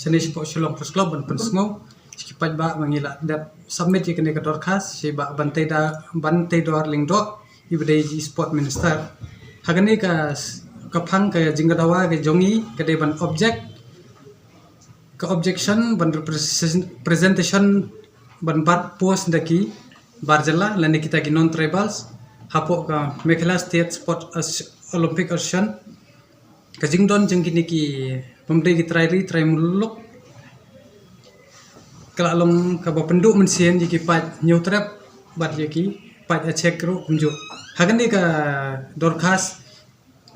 seni sport shulong pros club ban pensngo skipat ba mangila dap submit ye kene ka dorkas si ba bantai dor lingdo ibdai ji sport minister hagani ka kapang ka jingadawa ke jongi ke ban object ke objection ban presentation ban bat post daki barjala lani kita ki non tribals hapo ka Mekhela State Sport Olympic Association ka jingdon jengkini ki pemdai ki trai muluk kala along ka bapenduk mensien jiki pat nyutrap bat jiki pat cek ru kumjo hagani ka dorkas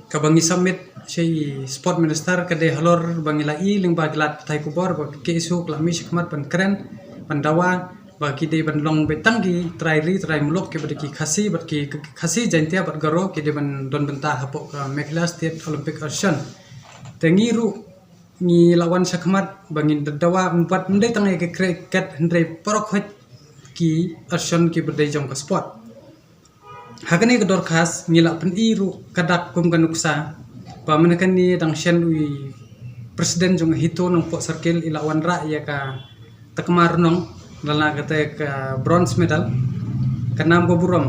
ka bangi summit sei sport minister ka de halor bangi lai ling baglat thai kubor ba ke isu klami shikmat ban keren pandawa bagi de ban long betang ki trai muluk ke bagi khasi bat ki khasi jantia bat garo ke de ban don benta hapo ka Mekhela State Olympic Association tengi ru ni lawan sakmat bangin dawa empat ndai tangai ke cricket ndai porok hot ki association ki berdai jong ka sport hagani ke dorkas ngila pen iru kadak kum kanuksa pa menekan ni dang shen ui presiden jong hito nong po circle ilawan ra ya ka takmar nong dala kata ka bronze medal kanam ko burom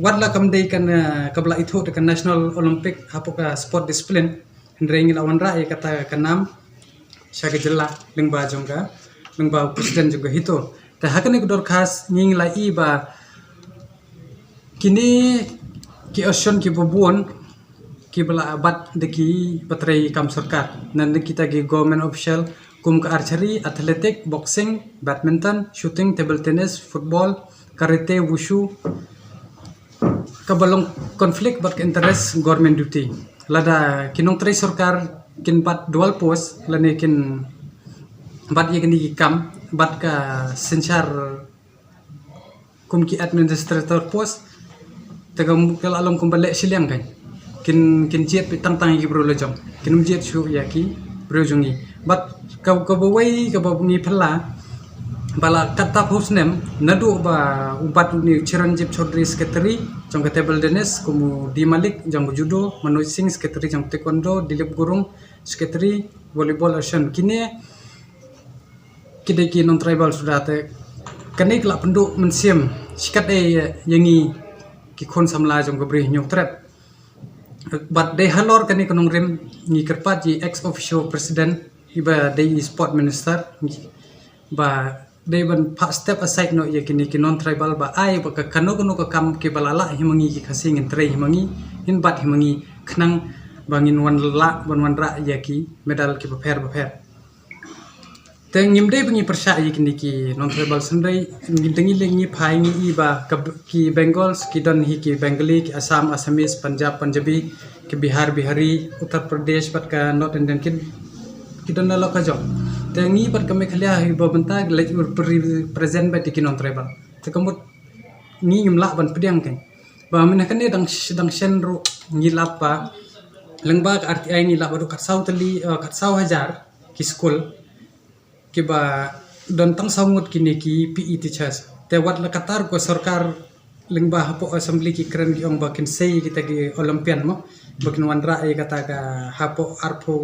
wadla kamdai kan kabla itu dekan national olympic hapo ka sport discipline ndai ilawan ra ya kata kanam syaga jela lengba jongga lengba presiden juga hito ta hakani ko dorkas nging la iba kini ki ocean ki bubuon ki bala abad deki patrai kam sarkar nan kita gi government official kum ka archery athletic boxing badminton shooting table tennis football karate wushu kabalong konflik bat interest government duty lada kinong trai sarkar kin bat dual post lane kin bat ye kini kam bat ka sensar kum ki administrator post tegam kala alam kum balik siliang kan kin jet pitang tang ki bro lojong kin jet shu ya ki bro jongi bat ka bawai ka babungi phalla bala kata husnem nadu ba ubat ni Chiranjeev Chaudhary secretary jong table tennis kumu di Malik jong judo Manoj Singh secretary jong taekwondo Dilip Gurung secretary volleyball asian kini kideki non tribal sudah te kanik la penduk mensiam sikat yangi ki khon samla jong gabri nyok trap but they halor kani kanong rem ni kerpat ji ex officio president iba day sport minister ba they ban step aside no ye kini ki non tribal ba ai ba ka kano ka kam ki balala himangi ki khasing entre himangi hin bat himangi khnang bangin wan la ban wan ra ye ki medal ki bapher teng ngimdei bangi persya ye kini ki non tribal sendai ngintengi lengi phai ngi iba ki Bengals ki don hi ki Bengali ki Assam Assamese Punjab Punjabi ki Bihari Uttar Pradesh bat ka North Indian ki don la ka jong tengi bat ka Mekhela hi ba benta lek present ba ki non tribal tekamut ngi ngimla ban pediang kan ba menakan ni dang shen ru ngilap pa lengba ka RTI ni la baru kat saw hajar ki school ki ba don tang sangut kini ki PE teachers te wat la katar ko sarkar lengba hapo assembly ki kren ki ong bakin sei kita ki olympian mo bakin wandra ai kata ka hapo arpo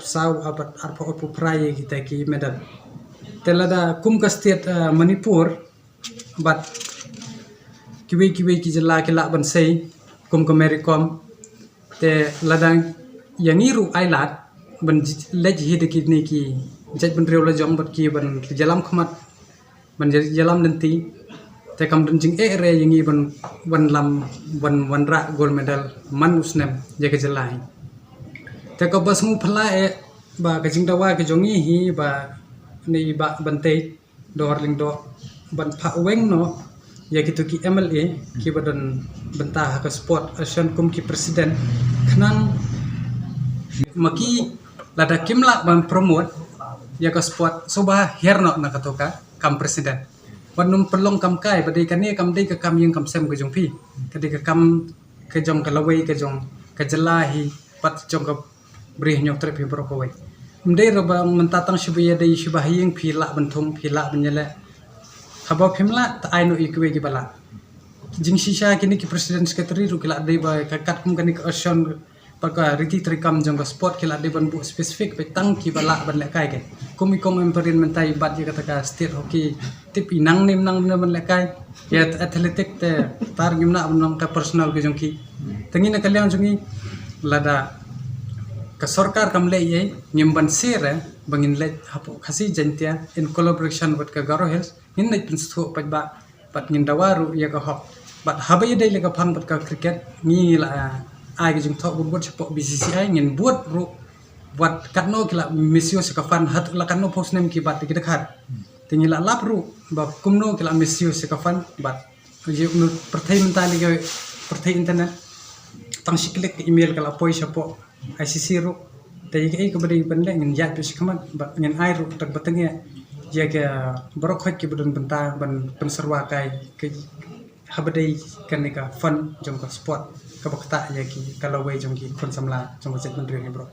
saw abat arpo prai kita ki medal telada kum ka state Manipur bat kiwi ki jela ki la ban sei kum ka Mericom te ladang yangiru ailat ban leji hideki ni ki jaj ban rew la jong bat ki ban jalam khamat ban jalam nanti te kam dan jing re yangi ban lam ban ra gold medal man usnem jaga jelai te ko bas mu phla ba ka jing dawa ke jongi hi ba ni ba bante dor ling do ban pha weng no ya gitu ki MLA ki badan bentah ka sport asian kum ki presiden khnang maki lada kimla ban promote ya ka sport soba herno na katoka kam presiden wanum pelong kam kai badai kan ni kam dei ka kam yang kam sem ke jong pi kadai ka kam ke jong ka lawai ke jong ka jelahi pat jong ka brih nyok trep hi bro ko wai mdei ro ba mentatang shibuya dei shibahing phila benthum phila benyala haba phimla ta ainu ikwe gi bala jing shisha kini ki president secretary ru kila dei ba ka kat kum kan ni ka ocean Pagka riti trikam jong sport kila de ban bu spesifik pe tang ki bala ban le kai ke kumi kom emperin mentai bat je kata state hockey tip inang nim nang ban le kai ya athletic te tar gimna ban ka personal ke jong ki tengi na kalyang jongi lada ka sarkar kam le ye nyimban sere bangin le hapo khasi jantia in collaboration with ka Garo Hills in nai pin stho pa ba pat ngin dawaru ya ka hok bat habai dai le ka phang bat ka cricket ni la ai cái chúng thọ buat support BCCI ngin buat ru buat katno kila misio sekafan hat la katno post nem ki bat kita khat tingi la lap ru ba kumno kila misio sekafan bat je perthai mentali ke perthai internet tang siklik email kala poi support ICC ru tai ke beri benda ngin ya tu sikamat bat ngin ai ru tak batenge ya ke barokhat ke budun benta ban penserwa kai ke habadai kan ka fun jong ka sport ka bakta ya ki kalau wei jong ki kon samla jong ka set menteri ni brok